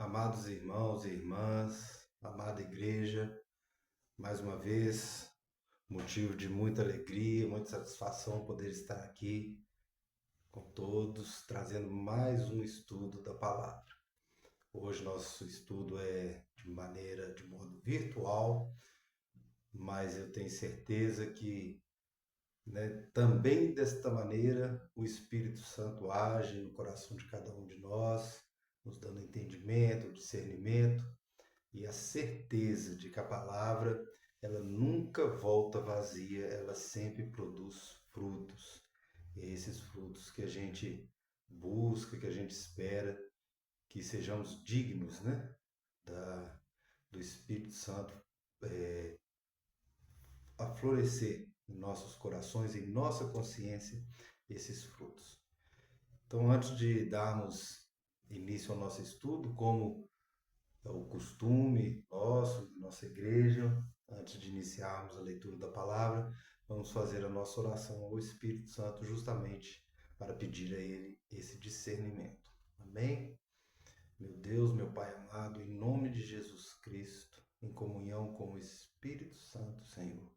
Amados irmãos e irmãs, amada igreja, mais uma vez, motivo de muita alegria, muita satisfação poder estar aqui com todos, trazendo mais um estudo da palavra. Hoje nosso estudo é de modo virtual, mas eu tenho certeza que, também desta maneira o Espírito Santo age no coração de cada um de nós, nos dando entendimento, discernimento e a certeza de que a palavra ela nunca volta vazia, ela sempre produz frutos. E é esses frutos que a gente busca, que a gente espera, que sejamos dignos, da, do Espírito Santo a florescer em nossos corações, em nossa consciência, esses frutos. Então, antes de darmos início ao nosso estudo, como é o costume nosso, de nossa igreja, antes de iniciarmos a leitura da palavra, vamos fazer a nossa oração ao Espírito Santo justamente para pedir a Ele esse discernimento. Amém? Meu Deus, meu Pai amado, em nome de Jesus Cristo, em comunhão com o Espírito Santo, Senhor,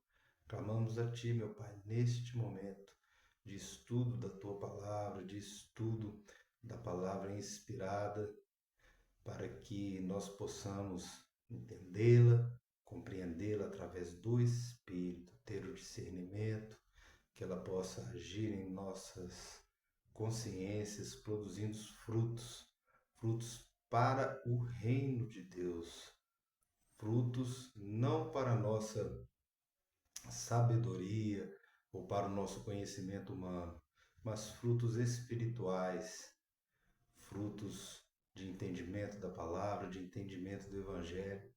clamamos a Ti, meu Pai, neste momento de estudo da Tua palavra, de estudo da palavra inspirada, para que nós possamos entendê-la, compreendê-la através do Espírito, ter o discernimento, que ela possa agir em nossas consciências, produzindo frutos, frutos para o reino de Deus, frutos não para a nossa sabedoria ou para o nosso conhecimento humano, mas frutos espirituais, frutos de entendimento da palavra, de entendimento do Evangelho,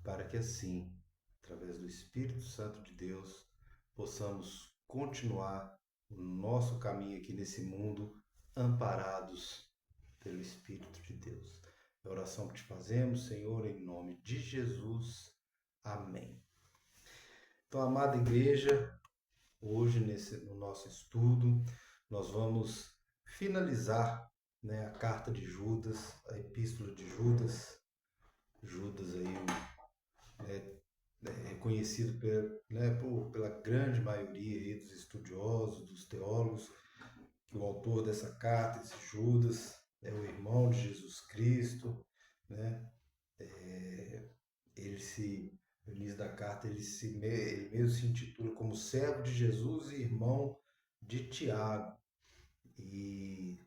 para que assim, através do Espírito Santo de Deus, possamos continuar o nosso caminho aqui nesse mundo, amparados pelo Espírito de Deus. É a oração que te fazemos, Senhor, em nome de Jesus. Amém. Então, amada igreja, hoje no nosso estudo, nós vamos finalizar, a carta de Judas, a epístola de Judas. Judas aí, reconhecido pela grande maioria aí dos estudiosos, dos teólogos, que o autor dessa carta, esse Judas, é o irmão de Jesus Cristo, né? Ele se, no início da carta, ele mesmo se intitula como servo de Jesus e irmão de Tiago. E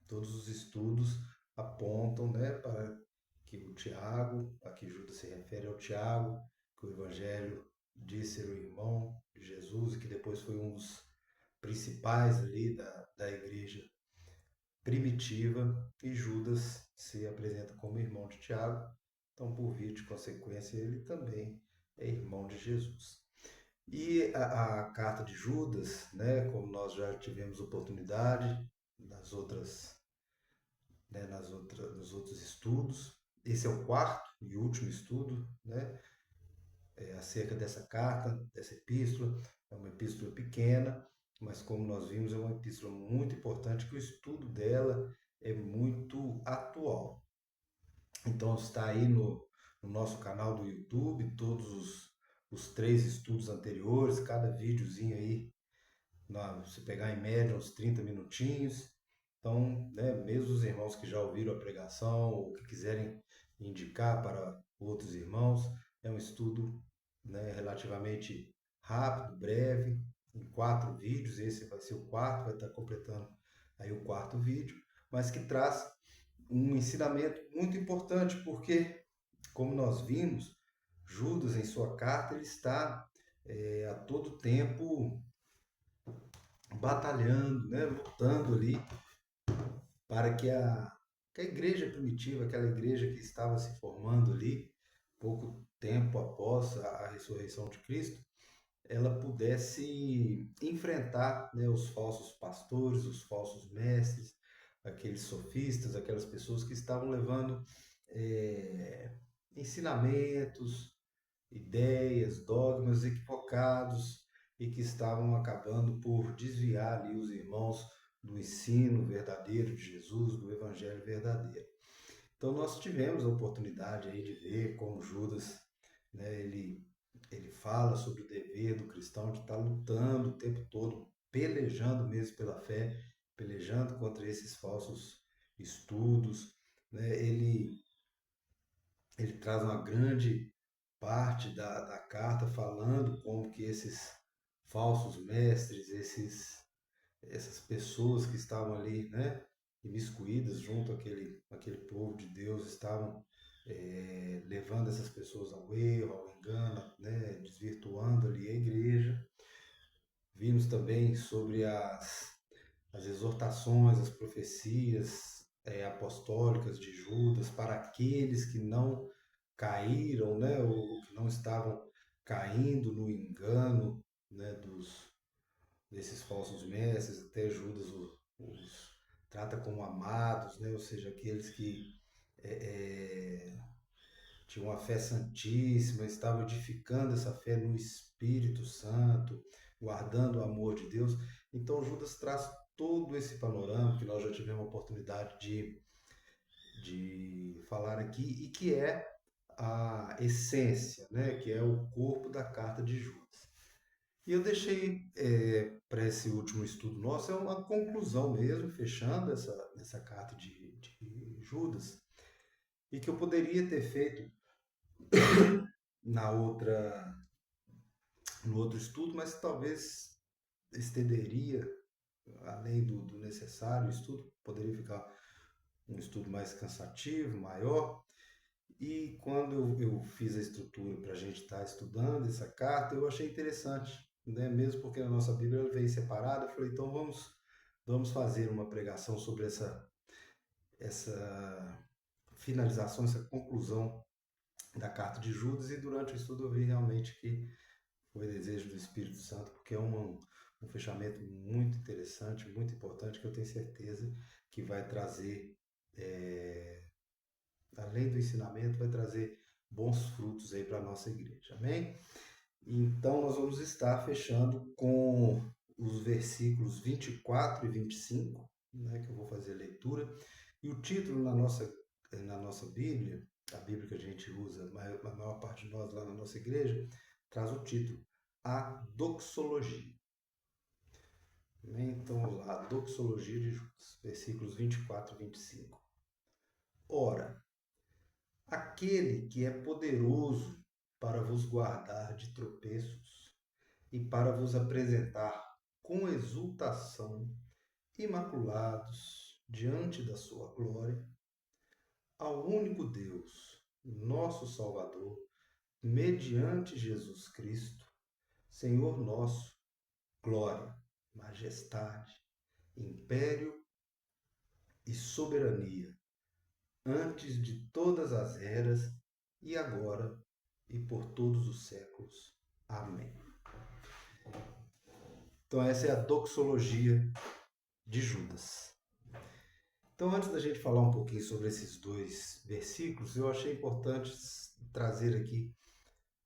todos os estudos apontam, para que o Tiago, a que Judas se refere ao Tiago, que o Evangelho diz ser o irmão de Jesus e que depois foi um dos principais ali da igreja primitiva, e Judas se apresenta como irmão de Tiago, então por via de consequência ele também é irmão de Jesus. E a carta de Judas, como nós já tivemos oportunidade nas outras, nos outros estudos, esse é o quarto e último estudo, acerca dessa carta, dessa epístola. É uma epístola pequena, mas como nós vimos, é uma epístola muito importante, que o estudo dela é muito atual. Então está aí no nosso canal do YouTube, todos os três estudos anteriores, cada videozinho aí, se pegar em média uns 30 minutinhos. Então, mesmo os irmãos que já ouviram a pregação ou que quiserem indicar para outros irmãos, é um estudo, relativamente rápido, breve, em 4 vídeos. Esse vai ser o quarto, vai estar completando aí o quarto vídeo, mas que traz um ensinamento muito importante, porque, como nós vimos, Judas, em sua carta, ele está a todo tempo batalhando, lutando ali para que a igreja primitiva, aquela igreja que estava se formando ali, pouco tempo após a ressurreição de Cristo, ela pudesse enfrentar, os falsos pastores, os falsos mestres, aqueles sofistas, aquelas pessoas que estavam levando ensinamentos, ideias, dogmas equivocados e que estavam acabando por desviar ali os irmãos do ensino verdadeiro de Jesus, do evangelho verdadeiro. Então nós tivemos a oportunidade aí de ver como Judas, né, ele fala sobre o dever do cristão de estar lutando o tempo todo, pelejando mesmo pela fé, pelejando contra esses falsos estudos, né? Ele traz uma grande parte da carta falando como que esses falsos mestres, essas pessoas que estavam ali, né, imiscuídas junto àquele povo de Deus, estavam levando essas pessoas ao erro, ao engano, né, desvirtuando ali a igreja. Vimos também sobre as exortações, as profecias apostólicas de Judas para aqueles que não caíram, né, ou que não estavam caindo no engano, né, desses falsos mestres. Até Judas os trata como amados, né, ou seja, aqueles que é, tinham uma fé santíssima, estavam edificando essa fé no Espírito Santo, guardando o amor de Deus. Então Judas traz todo esse panorama que nós já tivemos a oportunidade de falar aqui e que é a essência, né, que é o corpo da carta de Judas. E eu deixei para esse último estudo nosso, é uma conclusão mesmo, fechando essa carta de Judas, e que eu poderia ter feito na outra, no outro estudo, mas talvez estenderia além do necessário o estudo, poderia ficar um estudo mais cansativo, maior. E quando eu fiz a estrutura para a gente estar estudando essa carta, eu achei interessante, né? Mesmo porque na nossa Bíblia ela veio separada, eu falei, então vamos fazer uma pregação sobre essa finalização, essa conclusão da carta de Judas, e durante o estudo eu vi realmente que foi desejo do Espírito Santo, porque é um fechamento muito interessante, muito importante, que eu tenho certeza que vai trazer, além do ensinamento, vai trazer bons frutos aí para a nossa igreja. Amém? Então, nós vamos estar fechando com os versículos 24 e 25, né, que eu vou fazer a leitura. E o título na nossa Bíblia, a Bíblia que a gente usa, a maior parte de nós lá na nossa igreja, traz o título A Doxologia. Então, vamos lá, a Doxologia de Judas, versículos 24 e 25. Ora, aquele que é poderoso para vos guardar de tropeços e para vos apresentar com exultação, imaculados diante da sua glória, ao único Deus, nosso Salvador, mediante Jesus Cristo, Senhor nosso, glória, majestade, império e soberania, antes de todas as eras, e agora e por todos os séculos. Amém. Então essa é a doxologia de Judas. Então, antes da gente falar um pouquinho sobre esses dois versículos, eu achei importante trazer aqui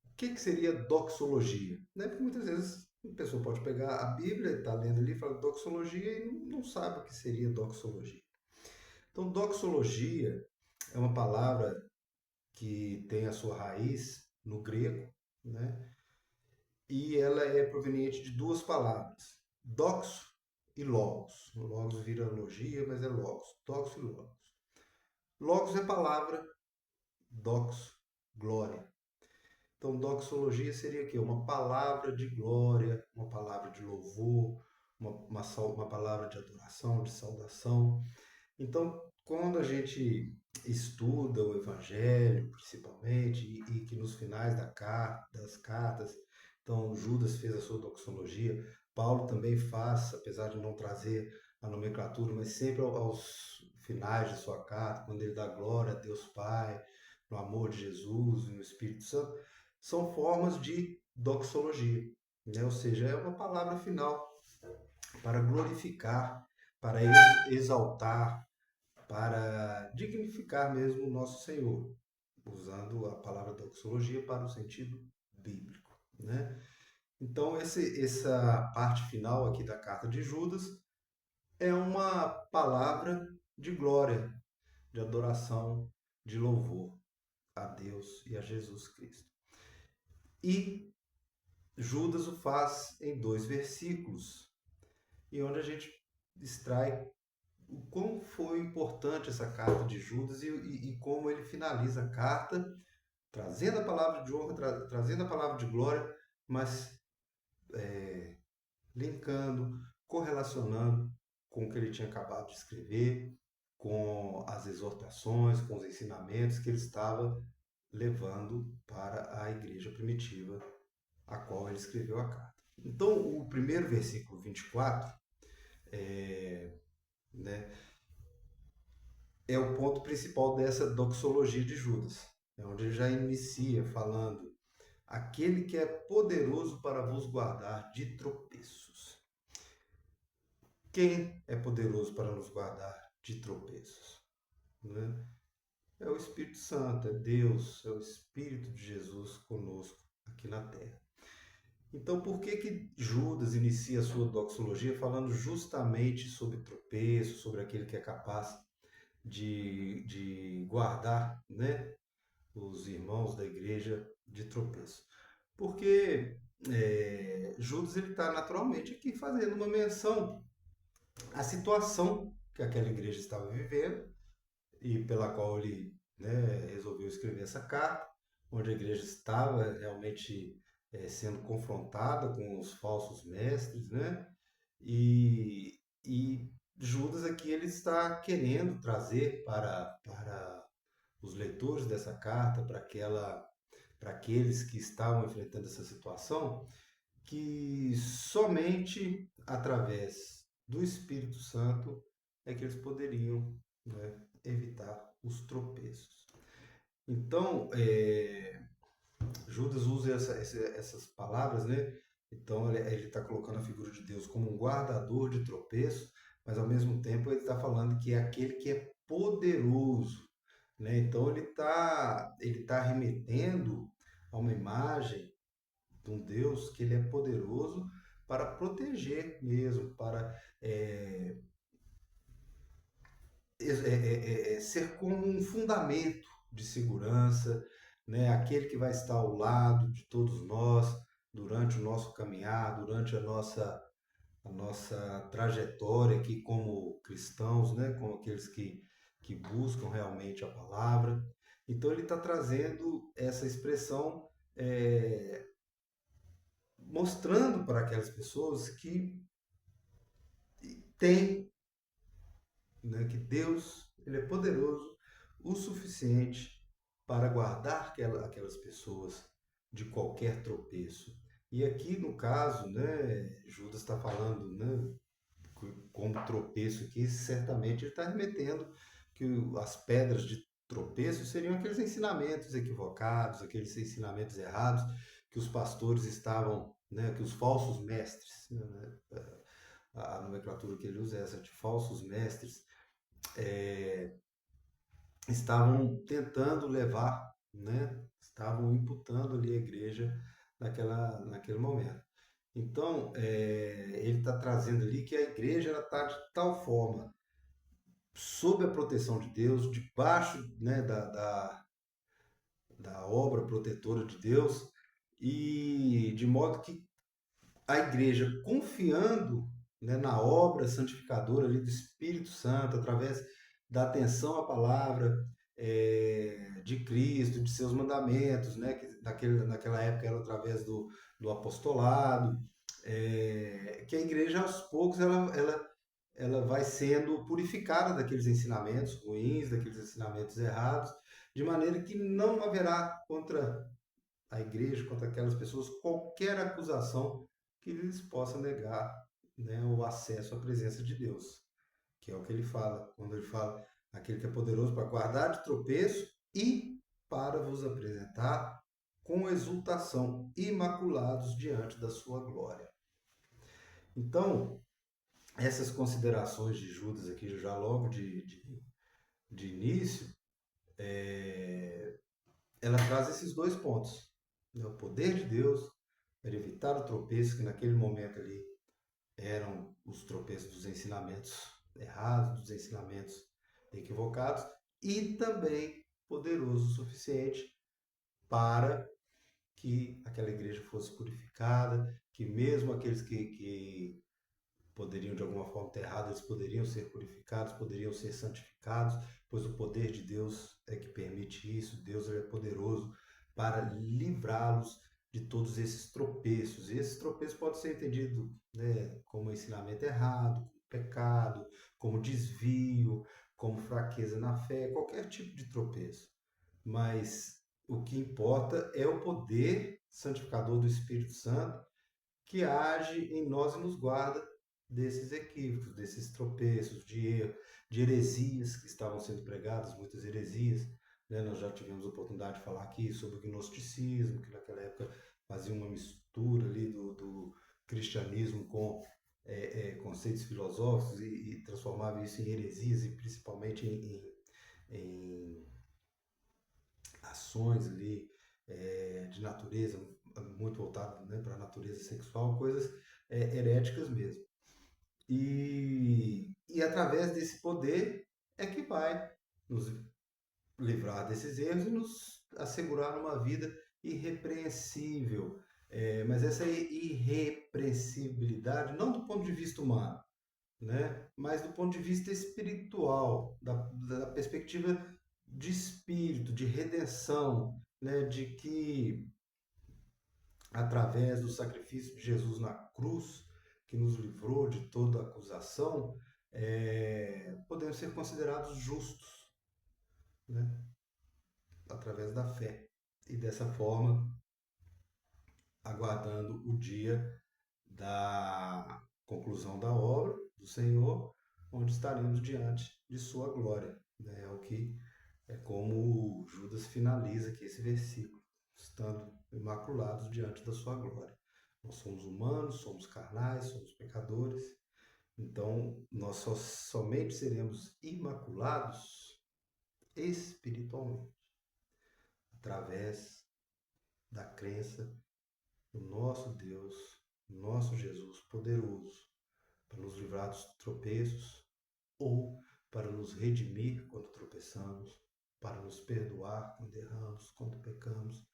o que seria doxologia, né? Porque muitas vezes a pessoa pode pegar a Bíblia, está lendo ali, fala doxologia e não sabe o que seria doxologia. Então, doxologia é uma palavra que tem a sua raiz no grego, né? E ela é proveniente de duas palavras, doxo e logos. Logos vira logia, mas é logos. Doxo e logos. Logos é palavra, doxo, glória. Então, doxologia seria o quê? Uma palavra de glória, uma palavra de louvor, uma palavra de adoração, de saudação. Então, quando a gente estuda o Evangelho, principalmente, e que nos finais das cartas, então Judas fez a sua doxologia, Paulo também faz, apesar de não trazer a nomenclatura, mas sempre aos finais de sua carta, quando ele dá glória a Deus Pai, no amor de Jesus e no Espírito Santo, são formas de doxologia, né? Ou seja, é uma palavra final para glorificar, para exaltar, para dignificar mesmo o nosso Senhor, usando a palavra doxologia para o sentido bíblico, né? Então, essa parte final aqui da carta de Judas é uma palavra de glória, de adoração, de louvor a Deus e a Jesus Cristo. E Judas o faz em 2 versículos, e onde a gente extrai o quão foi importante essa carta de Judas e como ele finaliza a carta, trazendo a palavra de honra, trazendo a palavra de glória, mas linkando, correlacionando com o que ele tinha acabado de escrever, com as exortações, com os ensinamentos que ele estava levando para a igreja primitiva, a qual ele escreveu a carta. Então, o primeiro versículo 24 né, é o ponto principal dessa doxologia de Judas, é onde ele já inicia falando: aquele que é poderoso para vos guardar de tropeços. Quem é poderoso para nos guardar de tropeços? Né? É o Espírito Santo, é Deus, é o Espírito de Jesus conosco aqui na terra. Então, por que Judas inicia a sua doxologia falando justamente sobre tropeço, sobre aquele que é capaz de guardar, né, os irmãos da igreja de tropeço? Porque Judas está naturalmente aqui fazendo uma menção à situação que aquela igreja estava vivendo e pela qual ele, né, resolveu escrever essa carta, onde a igreja estava realmente sendo confrontada com os falsos mestres, né? E Judas aqui ele está querendo trazer para os leitores dessa carta, para aqueles que estavam enfrentando essa situação, que somente através do Espírito Santo é que eles poderiam, né, evitar os tropeços. Então, Judas usa essas palavras, né? Então, ele está colocando a figura de Deus como um guardador de tropeços, mas ao mesmo tempo ele está falando que é aquele que é poderoso, né? Então, ele tá remetendo a uma imagem de um Deus que ele é poderoso para proteger mesmo, para ser como um fundamento de segurança, né? Aquele que vai estar ao lado de todos nós durante o nosso caminhar, durante a nossa trajetória aqui como cristãos, né? Como aqueles que buscam realmente a palavra. Então ele está trazendo essa expressão, mostrando para aquelas pessoas que tem, né, que Deus ele é poderoso o suficiente para guardar aquelas pessoas de qualquer tropeço. E aqui no caso, né, Judas está falando, né, como tropeço aqui, certamente ele está remetendo que as pedras de tropeço seriam aqueles ensinamentos equivocados, aqueles ensinamentos errados que os pastores estavam, né, que os falsos mestres, né, a nomenclatura que ele usa é essa de falsos mestres, estavam tentando levar, né? Estavam imputando ali a igreja naquele momento. Então, ele está trazendo ali que a igreja está de tal forma sob a proteção de Deus, debaixo, né, da obra protetora de Deus, e de modo que a igreja, confiando, né, na obra santificadora ali do Espírito Santo, através da atenção à palavra de Cristo, de seus mandamentos, né, que naquela época era através do apostolado, que a igreja aos poucos ela vai sendo purificada daqueles ensinamentos ruins, daqueles ensinamentos errados, de maneira que não haverá contra a igreja, contra aquelas pessoas, qualquer acusação que lhes possa negar, né, o acesso à presença de Deus, que é o que ele fala, quando ele fala aquele que é poderoso para guardar de tropeço e para vos apresentar com exultação, imaculados diante da sua glória. Então, essas considerações de Judas aqui, já logo de início, ela traz esses 2 pontos, né? O poder de Deus para evitar o tropeço, que naquele momento ali eram os tropeços dos ensinamentos errados, dos ensinamentos equivocados, e também poderoso o suficiente para que aquela igreja fosse purificada, que mesmo aqueles que poderiam de alguma forma ter errado, eles poderiam ser purificados, poderiam ser santificados, pois o poder de Deus é que permite isso. Deus é poderoso para livrá-los de todos esses tropeços. E esses tropeços podem ser entendidos, né, como ensinamento errado, como pecado, como desvio, como fraqueza na fé, qualquer tipo de tropeço. Mas o que importa é o poder santificador do Espírito Santo que age em nós e nos guarda desses equívocos, desses tropeços, de erro, de heresias que estavam sendo pregadas, muitas heresias. Né? Nós já tivemos a oportunidade de falar aqui sobre o gnosticismo, que naquela época fazia uma mistura ali do cristianismo com conceitos filosóficos e transformava isso em heresias e principalmente em ações ali de natureza, muito voltado, né, para a natureza sexual, coisas heréticas mesmo. E através desse poder é que vai nos livrar desses erros e nos assegurar uma vida irrepreensível. Mas essa irrepreensibilidade, não do ponto de vista humano, né? Mas do ponto de vista espiritual, da perspectiva de espírito, de redenção, né? De que através do sacrifício de Jesus na cruz, que nos livrou de toda acusação, podemos ser considerados justos, né? Através da fé. E dessa forma, aguardando o dia da conclusão da obra do Senhor, onde estaremos diante de sua glória. Né? É como Judas finaliza aqui esse versículo, estando imaculados diante da sua glória. Nós somos humanos, somos carnais, somos pecadores, então nós somente seremos imaculados espiritualmente, através da crença no nosso Deus, no nosso Jesus poderoso, para nos livrar dos tropeços ou para nos redimir quando tropeçamos, para nos perdoar quando erramos, quando pecamos,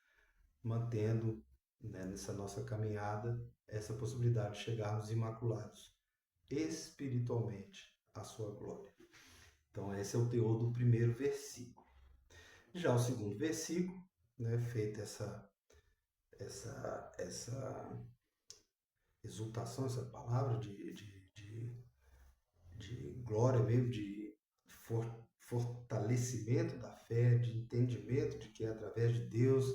mantendo, né, nessa nossa caminhada essa possibilidade de chegarmos imaculados espiritualmente à sua glória. Então esse é o teor do primeiro versículo. Já o segundo versículo, né, feita essa exultação, essa palavra de glória mesmo, de fortalecimento da fé, de entendimento de que é através de Deus,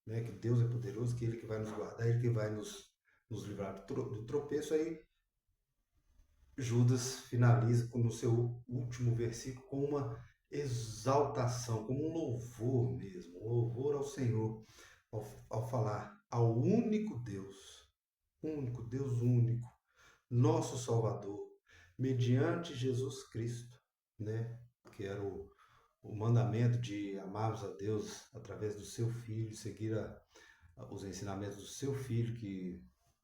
né, que Deus é poderoso, que Ele que vai nos guardar, Ele que vai nos livrar do tropeço. Aí Judas finaliza no seu último versículo com uma exaltação, como um louvor mesmo, um louvor ao Senhor, ao falar ao único Deus único, nosso Salvador, mediante Jesus Cristo, né? Que era o mandamento de amarmos a Deus através do seu Filho, seguir os ensinamentos do seu Filho, que,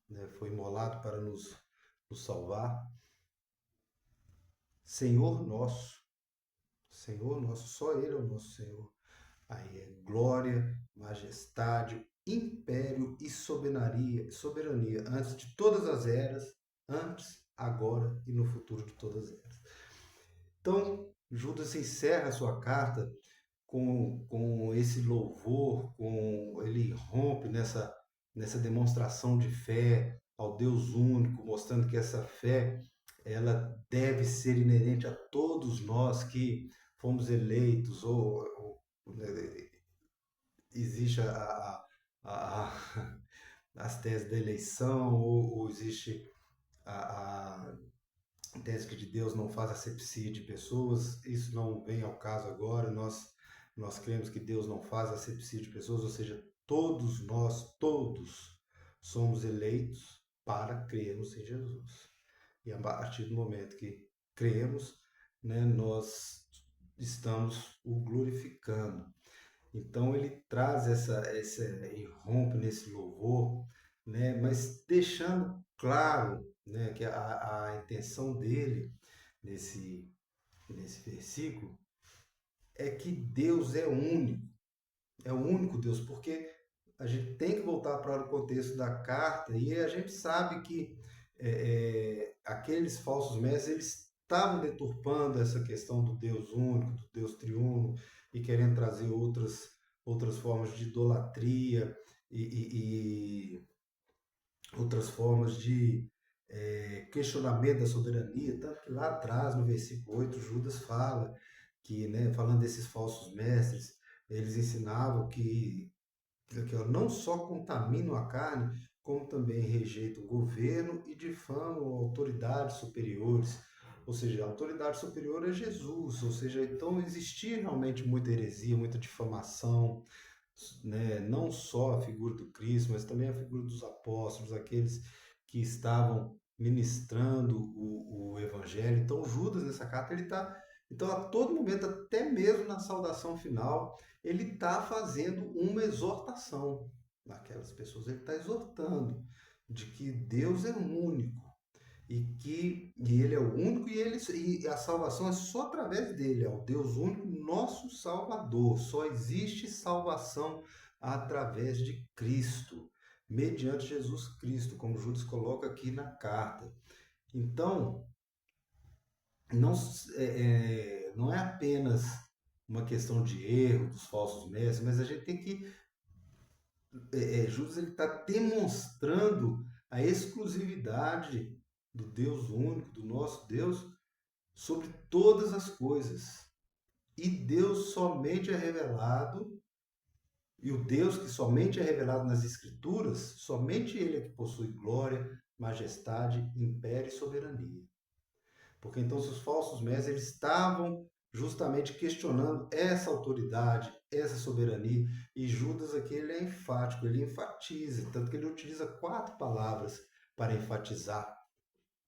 né, foi imolado para nos salvar. Senhor nosso, só Ele é o nosso Senhor. Aí é glória, majestade, império e soberania antes de todas as eras, antes, agora e no futuro de todas as eras. Então, Judas encerra a sua carta com esse louvor, ele rompe nessa demonstração de fé ao Deus único, mostrando que essa fé ela deve ser inerente a todos nós que fomos eleitos, né, existe as teses da eleição, ou existe a tese que de Deus não faz acepção de pessoas. Isso não vem ao caso agora. Nós cremos que Deus não faz acepção de pessoas, ou seja, todos somos eleitos para crermos em Jesus. E a partir do momento que cremos, né, nós estamos o glorificando. Então ele traz e rompe nesse louvor, né, mas deixando claro, né, que a intenção dele nesse versículo é que Deus é o único Deus, porque a gente tem que voltar para o contexto da carta e a gente sabe que aqueles falsos mestres eles estavam deturpando essa questão do Deus único, do Deus triuno e querendo trazer outras formas de idolatria e outras formas de questionamento da soberania, tanto que lá atrás, no versículo 8 Judas fala que, né, falando desses falsos mestres, eles ensinavam que não só contaminam a carne, como também rejeitam o governo e difamam autoridades superiores. Ou seja, a autoridade superior é Jesus, ou seja, então existia realmente muita heresia, muita difamação, né? Não só a figura do Cristo, mas também a figura dos apóstolos, aqueles que estavam ministrando o evangelho. Então Judas nessa carta ele está, então a todo momento, até mesmo na saudação final, ele está fazendo uma exortação naquelas pessoas. Ele está exortando de que Deus é único e ele é o único e a salvação é só através dele, é o Deus único, nosso Salvador. Só existe salvação através de Cristo, mediante Jesus Cristo, como Judas coloca aqui na carta. Então, não não é apenas uma questão de erro dos falsos mestres, mas a gente tem que Judas ele está demonstrando a exclusividade do Deus único, do nosso Deus, sobre todas as coisas. E Deus somente é revelado, e o Deus que somente é revelado nas Escrituras, somente Ele é que possui glória, majestade, império e soberania. Porque então se os falsos mestres eles estavam justamente questionando essa autoridade, essa soberania, e Judas aqui ele é enfático, ele enfatiza, tanto que ele utiliza 4 palavras para enfatizar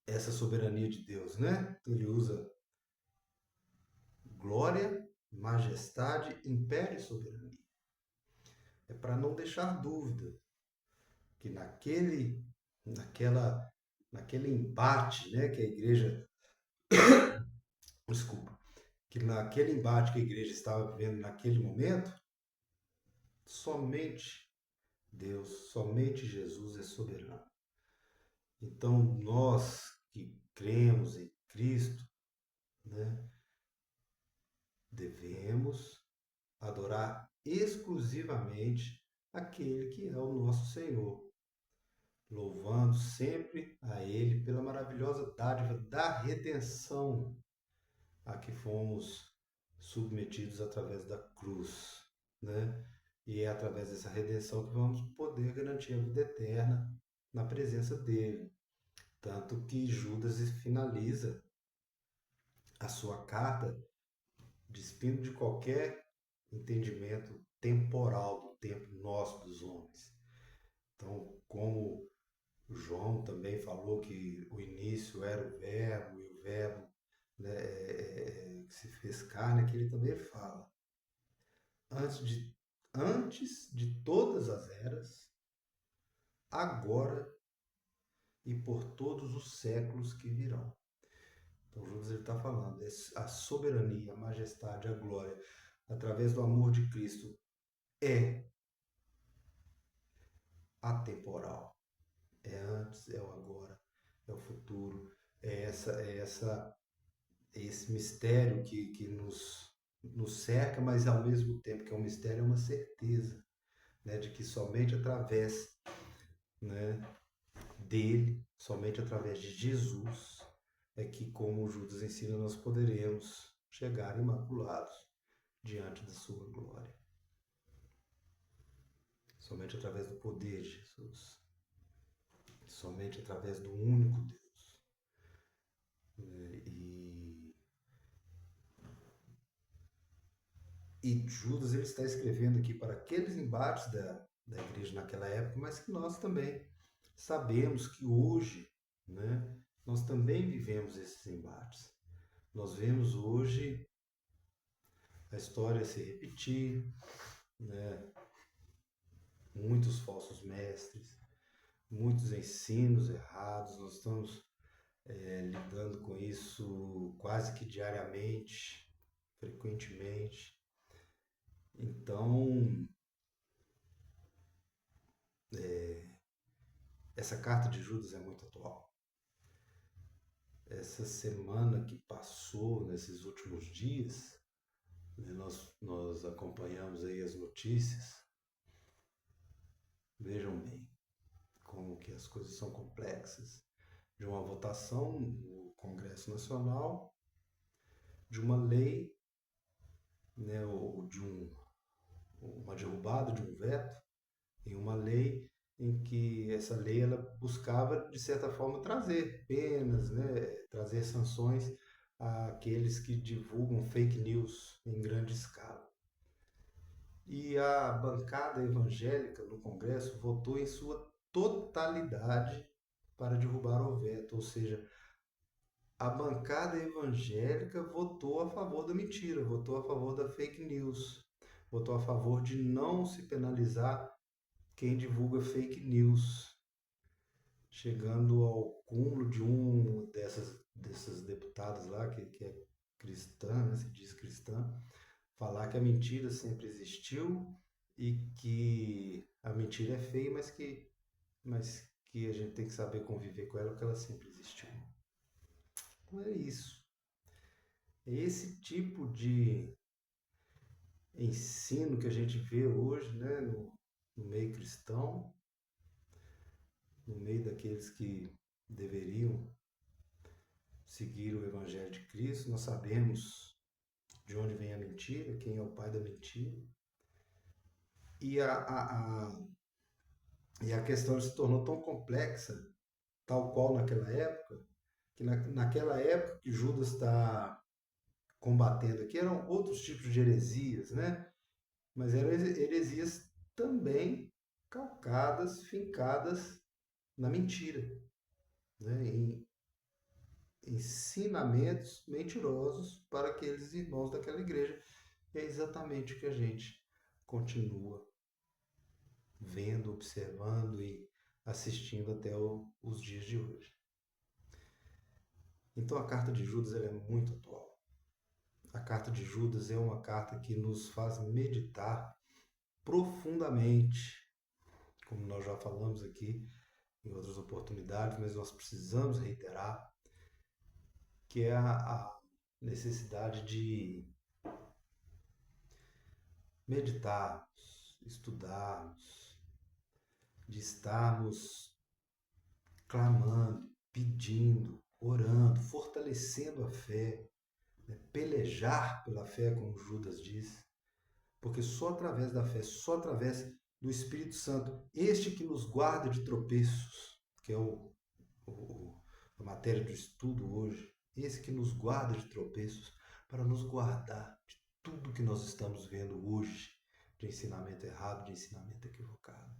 essa soberania de Deus, né? Então ele usa glória, majestade, império e soberania. É para não deixar dúvida que naquele embate, né, que a igreja, desculpa, que naquele embate que a igreja estava vivendo naquele momento, somente Deus, somente Jesus é soberano. Então nós que cremos em Cristo, né, devemos adorar exclusivamente aquele que é o nosso Senhor, louvando sempre a Ele pela maravilhosa dádiva da redenção a que fomos submetidos através da cruz, né? E é através dessa redenção que vamos poder garantir a vida eterna na presença dele. Tanto que Judas finaliza a sua carta despindo de qualquer entendimento temporal do tempo nosso dos homens. Então, como João também falou que o início era o verbo e o verbo, né, que se fez carne, aqui ele também fala. Antes de todas as eras, agora e por todos os séculos que virão. Então Judas está falando, a soberania, a majestade, a glória, através do amor de Cristo, é atemporal. É antes, é o agora, é o futuro, é esse mistério que nos cerca, mas ao mesmo tempo que é um mistério, é uma certeza, né, de que somente através, né, dele, somente através de Jesus, é que, como Judas ensina, nós poderemos chegar imaculados diante da sua glória. Somente através do poder de Jesus. Somente através do único Deus. E Judas ele está escrevendo aqui para aqueles embates da igreja naquela época, mas que nós também sabemos que hoje, né, nós também vivemos esses embates. Nós vemos hoje a história se repetir, né, muitos falsos mestres, muitos ensinos errados. Nós estamos lidando com isso quase que diariamente, frequentemente. Então, essa carta de Judas é muito atual. Essa semana que passou, nesses últimos dias, né, nós acompanhamos aí as notícias. Vejam bem como que as coisas são complexas. De uma votação no Congresso Nacional, de uma lei, né, ou de uma derrubada de um veto em uma lei em que essa lei ela buscava, de certa forma, trazer penas, né, trazer sanções àqueles que divulgam fake news em grande escala. E a bancada evangélica no Congresso votou em sua totalidade para derrubar o veto, ou seja, a bancada evangélica votou a favor da mentira, votou a favor da fake news, votou a favor de não se penalizar quem divulga fake news, chegando ao cúmulo de dessas deputadas lá, que é cristã, né, se diz cristã, falar que a mentira sempre existiu e que a mentira é feia, mas que a gente tem que saber conviver com ela, porque ela sempre existiu. Então é isso. É esse tipo de ensino que a gente vê hoje, né, no meio cristão, no meio daqueles que deveriam seguir o Evangelho de Cristo. Nós sabemos de onde vem a mentira, quem é o pai da mentira. E a questão se tornou tão complexa, tal qual naquela época, que naquela época que Judas está combatendo aqui, eram outros tipos de heresias, né? Mas eram heresias também calcadas, fincadas na mentira, né? Em ensinamentos mentirosos para aqueles irmãos daquela igreja. E é exatamente o que a gente continua vendo, observando e assistindo até os dias de hoje. Então a carta de Judas ela é muito atual. A carta de Judas é uma carta que nos faz meditar profundamente, como nós já falamos aqui em outras oportunidades, mas nós precisamos reiterar, que é a necessidade de meditarmos, estudarmos, de estarmos clamando, pedindo, orando, fortalecendo a fé, né? Pelejar pela fé, como Judas diz, porque só através da fé, só através do Espírito Santo, este que nos guarda de tropeços, que é a matéria do estudo hoje, esse que nos guarda de tropeços, para nos guardar de tudo que nós estamos vendo hoje, de ensinamento errado, de ensinamento equivocado.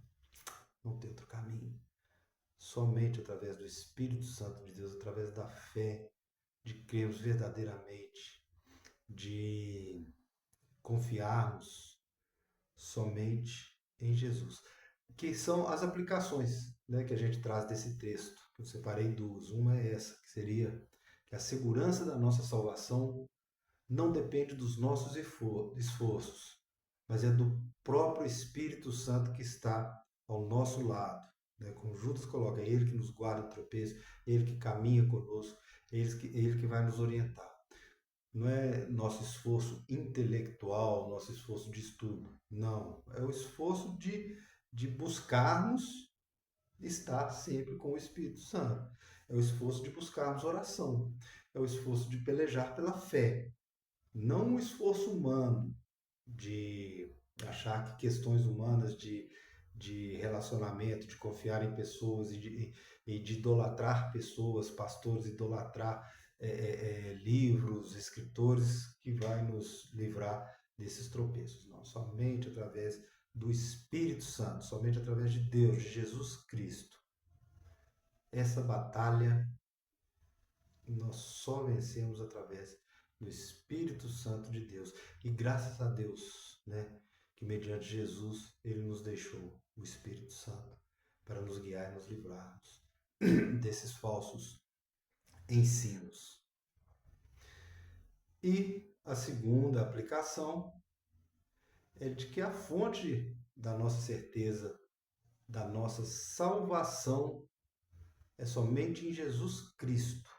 Não tem outro caminho. Somente através do Espírito Santo de Deus, através da fé, de crermos verdadeiramente, de confiarmos somente em Jesus. Que são as aplicações, né, que a gente traz desse texto. Eu separei duas. Uma é essa, que seria que a segurança da nossa salvação não depende dos nossos esforços, mas é do próprio Espírito Santo que está ao nosso lado. Né? Como Judas coloca, é Ele que nos guarda do tropeço, é Ele que caminha conosco, é Ele que vai nos orientar. Não é nosso esforço intelectual, nosso esforço de estudo. Não, é o esforço de buscarmos estar sempre com o Espírito Santo. É o esforço de buscarmos oração. É o esforço de pelejar pela fé. Não o esforço humano de achar que questões humanas de relacionamento, de confiar em pessoas e de idolatrar pessoas, pastores, idolatrar livros, escritores, que vai nos livrar desses tropeços. Não, somente através do Espírito Santo, somente através de Deus, de Jesus Cristo. Essa batalha nós só vencemos através do Espírito Santo de Deus. E graças a Deus, né, que mediante Jesus ele nos deixou o Espírito Santo para nos guiar e nos livrarmos desses falsos ensinos. E a segunda aplicação é de que a fonte da nossa certeza, da nossa salvação, é somente em Jesus Cristo.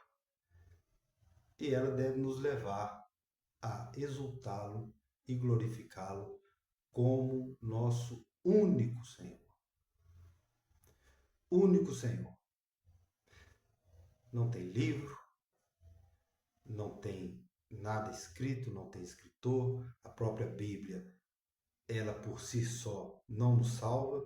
E ela deve nos levar a exultá-lo e glorificá-lo como nosso único Senhor. Único Senhor. Não tem livro, não tem nada escrito, não tem escritor. A própria Bíblia, ela por si só não nos salva,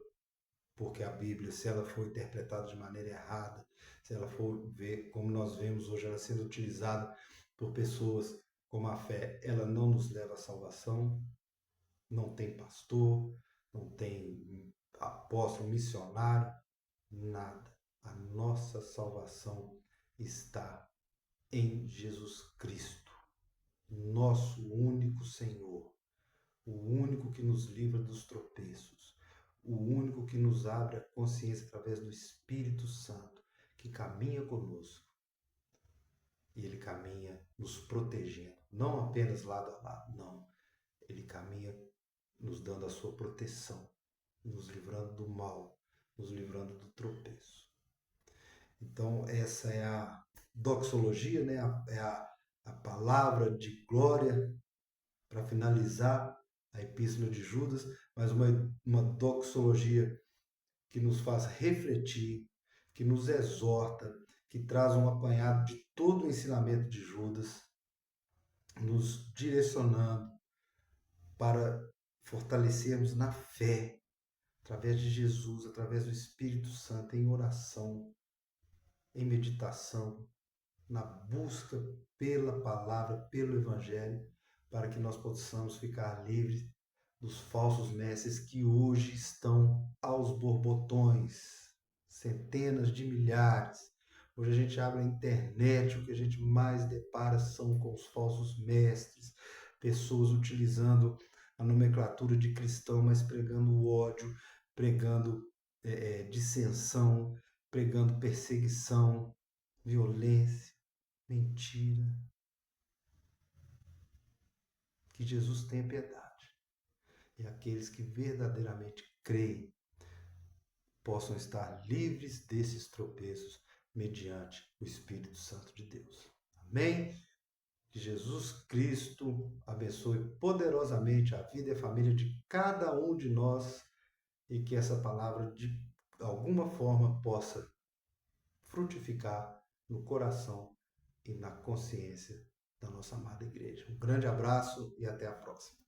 porque a Bíblia, se ela for interpretada de maneira errada, se ela for ver como nós vemos hoje ela sendo utilizada por pessoas com má fé, ela não nos leva à salvação. Não tem pastor, não tem apóstolo, missionário, nada. A nossa salvação está em Jesus Cristo, nosso único Senhor, o único que nos livra dos tropeços, o único que nos abre a consciência através do Espírito Santo, que caminha conosco. E ele caminha nos protegendo, não apenas lado a lado, não. Ele caminha nos dando a sua proteção, nos livrando do mal, nos livrando do tropeço. Então, essa é a doxologia, né? A palavra de glória para finalizar a Epístola de Judas, mas uma doxologia que nos faz refletir, que nos exorta, que traz um apanhado de todo o ensinamento de Judas, nos direcionando para fortalecermos na fé, através de Jesus, através do Espírito Santo, em oração, em meditação, na busca pela palavra, pelo Evangelho, para que nós possamos ficar livres dos falsos mestres que hoje estão aos borbotões, centenas de milhares. Hoje a gente abre a internet, o que a gente mais depara são com os falsos mestres, pessoas utilizando a nomenclatura de cristão, mas pregando o ódio, pregando dissensão, pregando perseguição, violência, mentira. Que Jesus tenha piedade. E aqueles que verdadeiramente creem possam estar livres desses tropeços mediante o Espírito Santo de Deus. Amém? Que Jesus Cristo abençoe poderosamente a vida e a família de cada um de nós e que essa palavra de alguma forma possa frutificar no coração e na consciência da nossa amada igreja. Um grande abraço e até a próxima.